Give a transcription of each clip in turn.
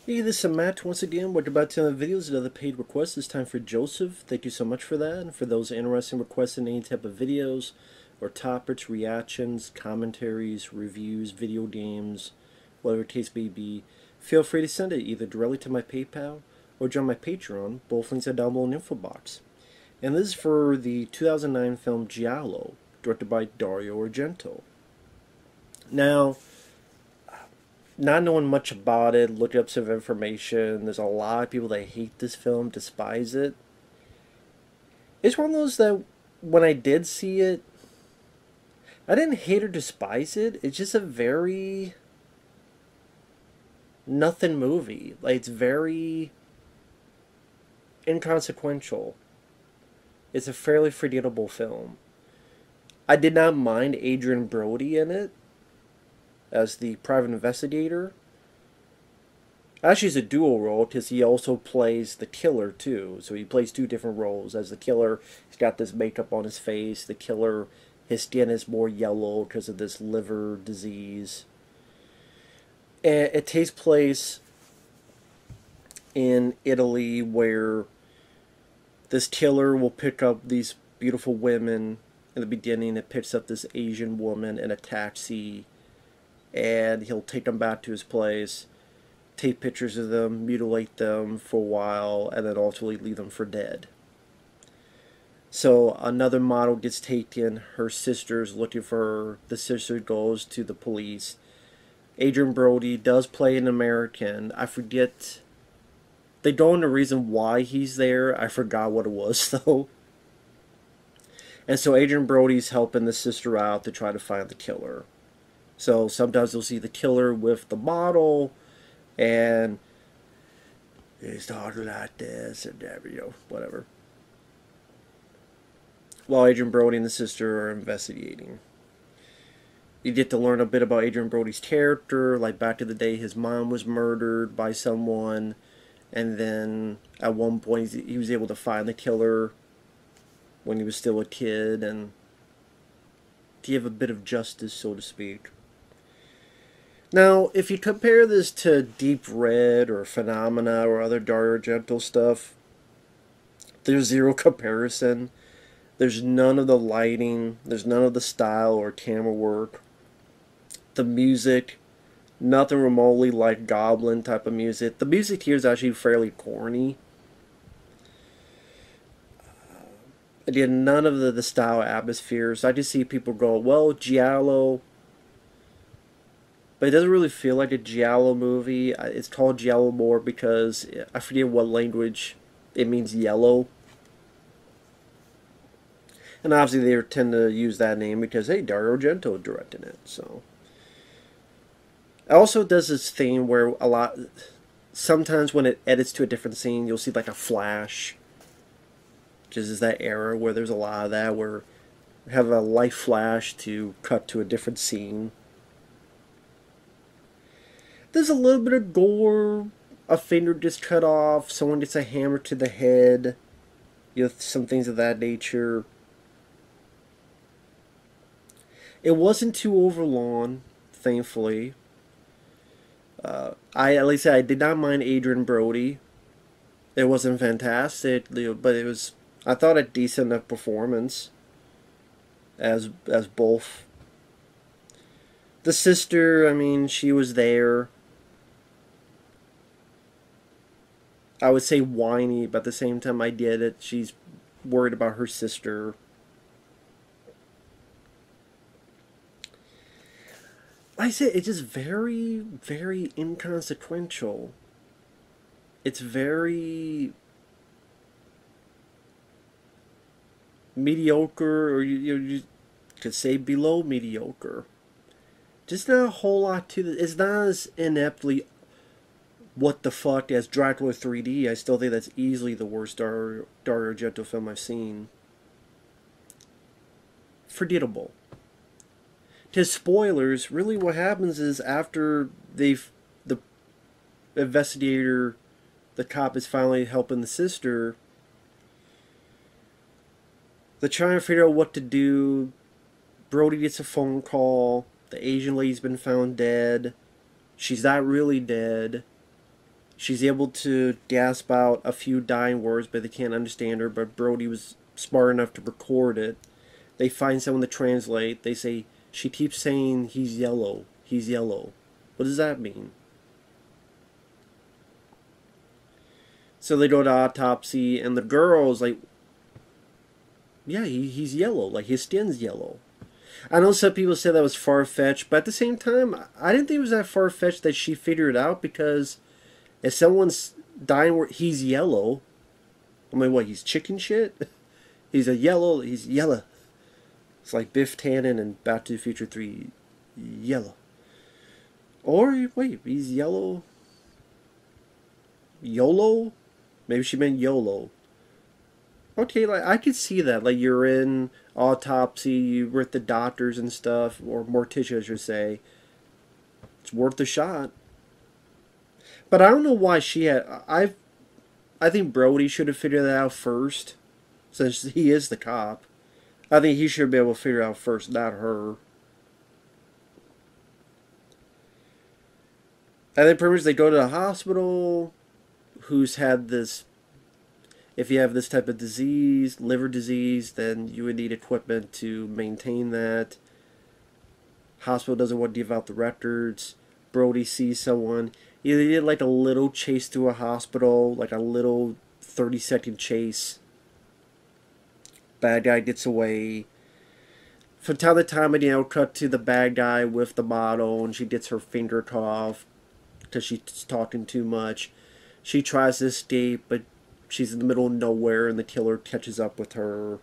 Hey, this is Matt once again. We're about to have videos, another paid request. This time for Joseph. Thank you so much for that. And for those interested in requesting any type of videos or topics, reactions, commentaries, reviews, video games, whatever the case may be, feel free to send it either directly to my PayPal or join my Patreon. Both links are down below in the info box. And this is for the 2009 film Giallo, directed by Dario Argento. Now, not knowing much about it, looking up some information, there's a lot of people that hate this film, despise it. It's one of those that when I did see it, I didn't hate or despise it. It's just a very nothing movie. Like, it's very inconsequential. It's a fairly forgettable film. I did not mind Adrien Brody in it as the private investigator. Actually, it's a dual role because he also plays the killer too. So he plays two different roles. As the killer, he's got this makeup on his face. The killer, his skin is more yellow because of this liver disease. And it takes place in Italy, where this killer will pick up these beautiful women. In the beginning, it picks up this Asian woman in a taxi, and he'll take them back to his place, take pictures of them, mutilate them for a while, and then ultimately leave them for dead. So another model gets taken, her sister's looking for her, the sister goes to the police. Adrien Brody does play an American. I forget, they go into the reason why he's there. I forgot what it was though. And so Adrien Brody's helping the sister out to try to find the killer. So sometimes you'll see the killer with the model, and he's talking like this, and whatever. While Adrien Brody and the sister are investigating. You get to learn a bit about Adrien Brody's character, like back in the day his mom was murdered by someone, and then at one point he was able to find the killer when he was still a kid, and give a bit of justice, so to speak. Now, if you compare this to Deep Red or Phenomena or other Dario Argento stuff, there's zero comparison. There's none of the lighting, there's none of the style or camera work. The music, nothing remotely like Goblin type of music. The music here is actually fairly corny. Again, none of the style atmospheres. I just see people go, well, Giallo. But it doesn't really feel like a Giallo movie. It's called Giallo more because I forget what language it means yellow. And obviously they tend to use that name because, hey, Dario Argento directed it. So it also does this thing where sometimes when it edits to a different scene, you'll see like a flash. Just is that era where there's a lot of that, where you have a light flash to cut to a different scene. There's a little bit of gore, a finger gets cut off, someone gets a hammer to the head, some things of that nature. It wasn't too overlong, thankfully. At least I did not mind Adrien Brody. It wasn't fantastic, but it was, I thought, a decent enough performance as both. The sister, I mean, she was there. I would say whiny, but at the same time I get it. She's worried about her sister. Like I said, it's just very, very inconsequential. It's very mediocre, or you could say below mediocre. Just not a whole lot to this. It's not as ineptly what the fuck as Dracula 3D. I still think that's easily the worst Dario Argento film I've seen. Forgettable. To spoilers, really what happens is after the investigator, the cop is finally helping the sister, they're trying to figure out what to do. Brody gets a phone call. The Asian lady's been found dead. She's not really dead. She's able to gasp out a few dying words, but they can't understand her. But Brody was smart enough to record it. They find someone to translate. They say, she keeps saying, he's yellow. He's yellow. What does that mean? So they go to autopsy, and the girl's like, yeah, he's yellow. Like, his skin's yellow. I know some people say that was far-fetched, but at the same time, I didn't think it was that far-fetched that she figured it out, because if someone's dying, he's yellow. I mean, what, he's chicken shit? He's yellow. It's like Biff Tannen in Back to the Future 3, yellow. Or, wait, he's yellow? YOLO? Maybe she meant YOLO. Okay, like, I could see that. Like, you're in autopsy, you're with the doctors and stuff, or mortician, I should say. It's worth a shot. But I don't know why she had... I think Brody should have figured that out first, since he is the cop. I think he should be able to figure it out first, not her. And then pretty much they go to the hospital, who's had this... If you have this type of disease, liver disease, then you would need equipment to maintain that. Hospital doesn't want to give out the records. Brody sees someone. He did like a little chase through a hospital, like a little 30-second chase. Bad guy gets away. From time to time, cut to the bad guy with the model, and she gets her finger cut off because she's talking too much. She tries to escape, but she's in the middle of nowhere, and the killer catches up with her.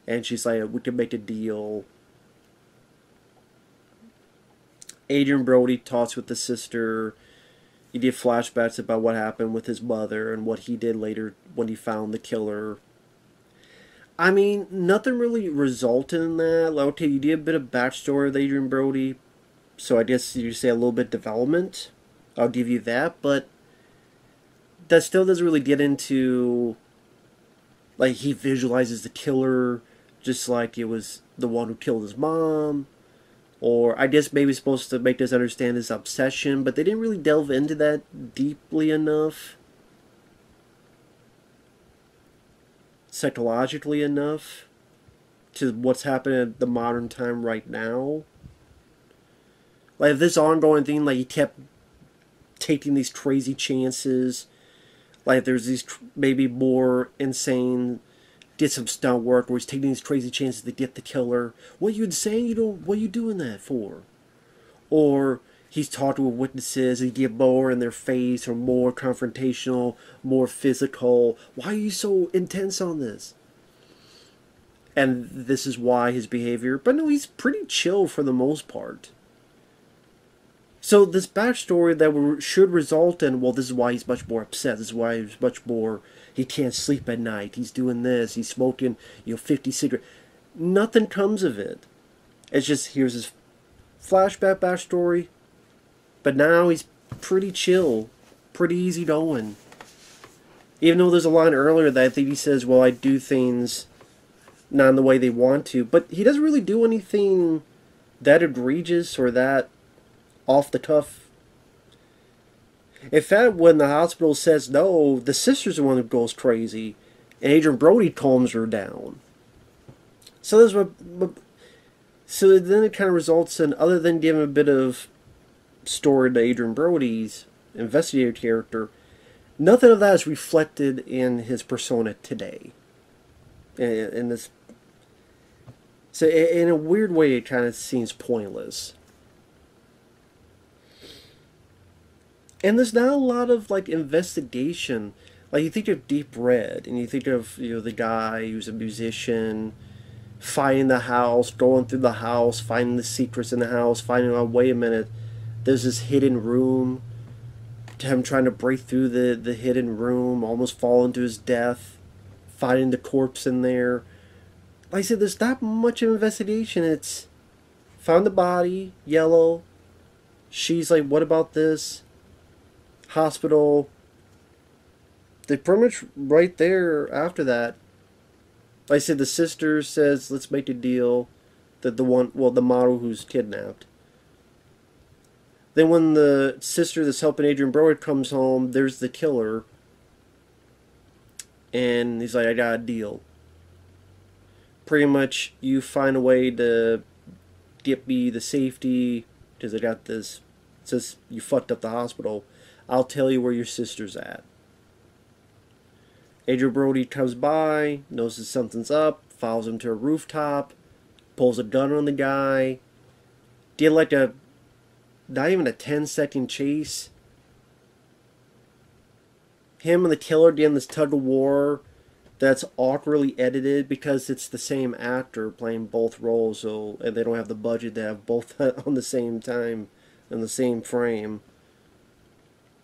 And she's like, we can make a deal. Adrien Brody talks with the sister. He did flashbacks about what happened with his mother and what he did later when he found the killer. I mean, nothing really resulted in that. Like, okay, you did a bit of backstory with Adrien Brody, so I guess you say a little bit development. I'll give you that, but that still doesn't really get into, like, he visualizes the killer just like it was the one who killed his mom. Or I guess maybe supposed to make us understand his obsession, but they didn't really delve into that deeply enough. Psychologically enough to what's happening at the modern time right now. Like, this ongoing thing, like, he kept taking these crazy chances. Like, there's these maybe more insane, did some stunt work where he's taking these crazy chances to get the killer. What, you insane? What are you doing that for? Or he's talking with witnesses and get more in their face, or more confrontational, more physical. Why are you so intense on this? And this is why his behavior... But no, he's pretty chill for the most part. So this backstory that should result in, well, this is why he's much more upset. This is why he's much more... He can't sleep at night. He's doing this. He's smoking, 50 cigarettes. Nothing comes of it. It's just, here's his flashback backstory. But now he's pretty chill. Pretty easy going. Even though there's a line earlier that I think he says, well, I do things not in the way they want to. But he doesn't really do anything that egregious or that off the cuff. In fact, when the hospital says no, the sister's the one who goes crazy, and Adrien Brody calms her down. So there's so then it kind of results in, other than giving a bit of story to Adrien Brody's investigator character, nothing of that is reflected in his persona today. In this, so in a weird way, it kind of seems pointless. And there's not a lot of, like, investigation. Like, you think of Deep Red, and you think of, the guy who's a musician, finding the house, going through the house, finding the secrets in the house, finding out, wait a minute, there's this hidden room, him trying to break through the hidden room, almost falling to his death, finding the corpse in there. Like I said, there's not much of investigation. It's, found the body, yellow, she's like, what about this? Hospital. They pretty much right there after that. Like I said, the sister says, let's make a deal. That the model who's kidnapped. Then when the sister that's helping Adrien Brody comes home, there's the killer, and he's like, "I got a deal. Pretty much, you find a way to get me the safety because I got this. Since you fucked up the hospital, I'll tell you where your sister's at." Adrien Brody comes by, notices something's up, follows him to a rooftop, pulls a gun on the guy. Did like a not even a 10-second chase. Him and the killer doing this tug of war that's awkwardly edited because it's the same actor playing both roles, so and they don't have the budget to have both on the same time in the same frame.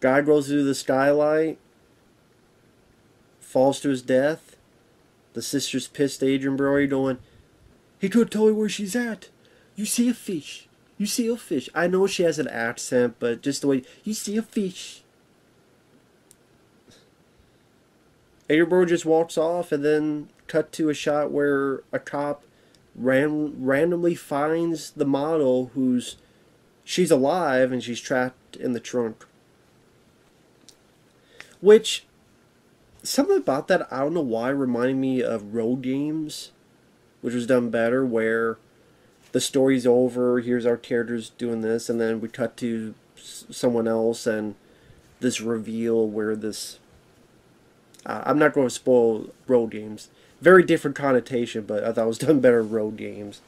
Guy goes through the skylight, falls to his death. The sister's pissed at Adrien Brody, going, "He could tell me where she's at. You see a fish. You see a fish." I know she has an accent, but just the way, "You see a fish." Adrien Brody just walks off, and then cut to a shot where a cop randomly finds the model she's alive and she's trapped in the trunk. Which, something about that, I don't know why, reminded me of Road Games, which was done better, where the story's over, here's our characters doing this, and then we cut to someone else, and this reveal where this... I'm not going to spoil Road Games. Very different connotation, but I thought it was done better in Road Games.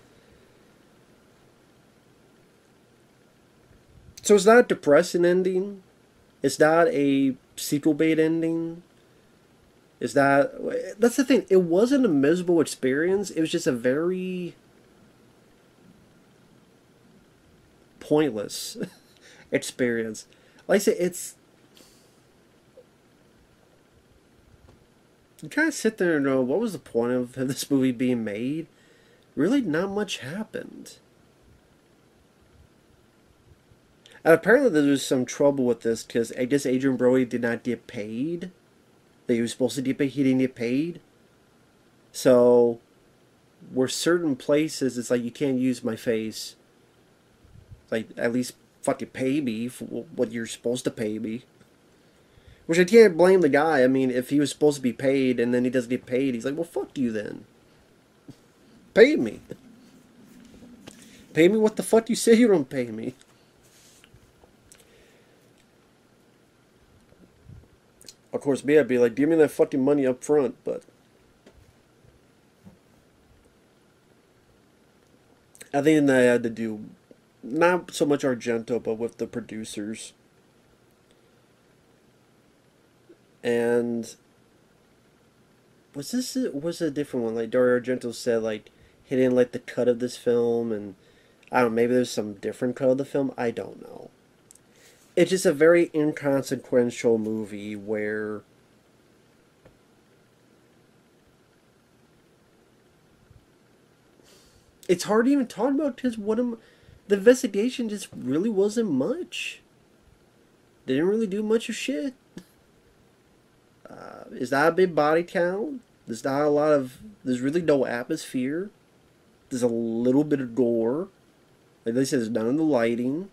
So it's not a depressing ending. It's not a sequel bait ending. It's not... That's the thing. It wasn't a miserable experience. It was just a very pointless experience. Like I said, it's... You kind of sit there and go, what was the point of this movie being made? Really, not much happened. And apparently there was some trouble with this because I guess Adrien Brody did not get paid. That he was supposed to get paid, he didn't get paid. So, where certain places, it's like, you can't use my face. Like, at least fucking pay me for what you're supposed to pay me. Which I can't blame the guy. I mean, if he was supposed to be paid and then he doesn't get paid, he's like, well, fuck you then. Pay me. Pay me what the fuck you say you don't pay me. Of course, me, I'd be like, give me that fucking money up front, but... I think that I had to do, not so much Argento, but with the producers. And was a different one? Like Dario Argento said, like he didn't like the cut of this film, and I don't know, maybe there's some different cut of the film. I don't know. It's just a very inconsequential movie where it's hard to even talk about because the investigation just really wasn't much. They didn't really do much of shit. It's not a big body count. There's not a lot of... There's really no atmosphere. There's a little bit of gore. Like they said, there's none of the lighting.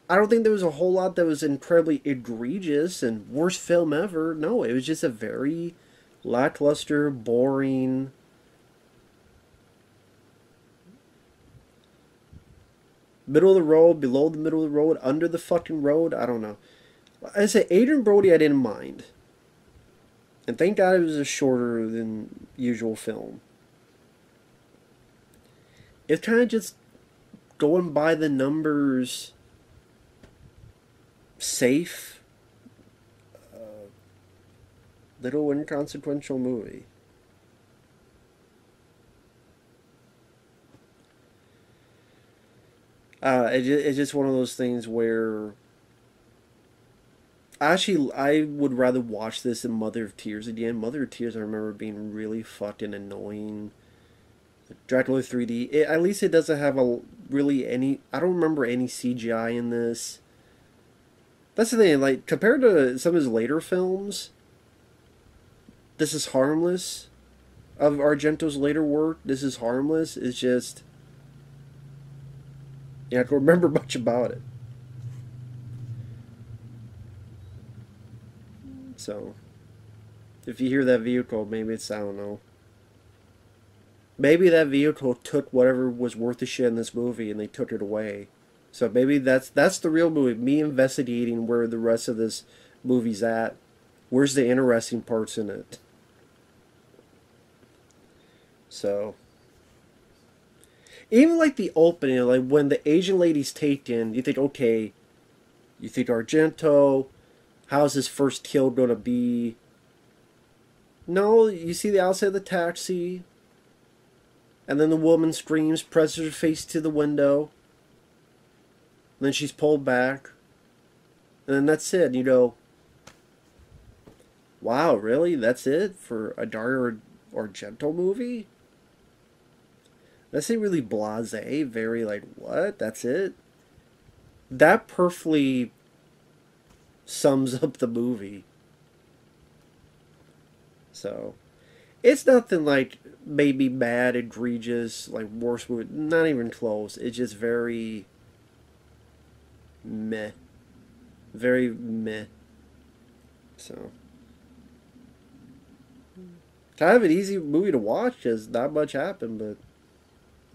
I don't think there was a whole lot that was incredibly egregious and worst film ever. No, it was just a very lackluster, boring... middle of the road, below the middle of the road, under the fucking road. I don't know. I say Adrien Brody I didn't mind. And thank God it was a shorter than usual film. It's kind of just going by the numbers, safe, little inconsequential movie. It's just one of those things where actually I would rather watch this than Mother of Tears again. Mother of Tears I remember being really fucking annoying. Dracula 3D, at least it doesn't have any, I don't remember any CGI in this. That's the thing, like, compared to some of his later films, This Is Harmless, of Argento's later work, This Is Harmless, is just... You have to remember much about it. So, if you hear that vehicle, maybe it's, I don't know. Maybe that vehicle took whatever was worth the shit in this movie and they took it away. So maybe that's the real movie. Me investigating where the rest of this movie's at. Where's the interesting parts in it? So even like the opening, like when the Asian lady's taken, you think, okay, you think Argento, how's his first kill gonna be? No, you see the outside of the taxi, and then the woman screams, presses her face to the window, and then she's pulled back, and then that's it. You go, wow, really? That's it for a Dario Argento movie? That's really blasé, very like, what? That's it? That perfectly sums up the movie. So, it's nothing like maybe bad, egregious, like worst movie. Not even close. It's just very meh. Very meh. So, kind of an easy movie to watch because not much happened, but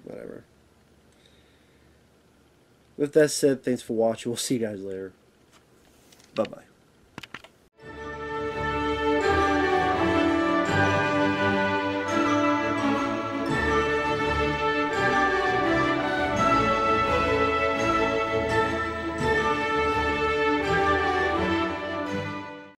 whatever. With that said, thanks for watching. We'll see you guys later. Bye bye.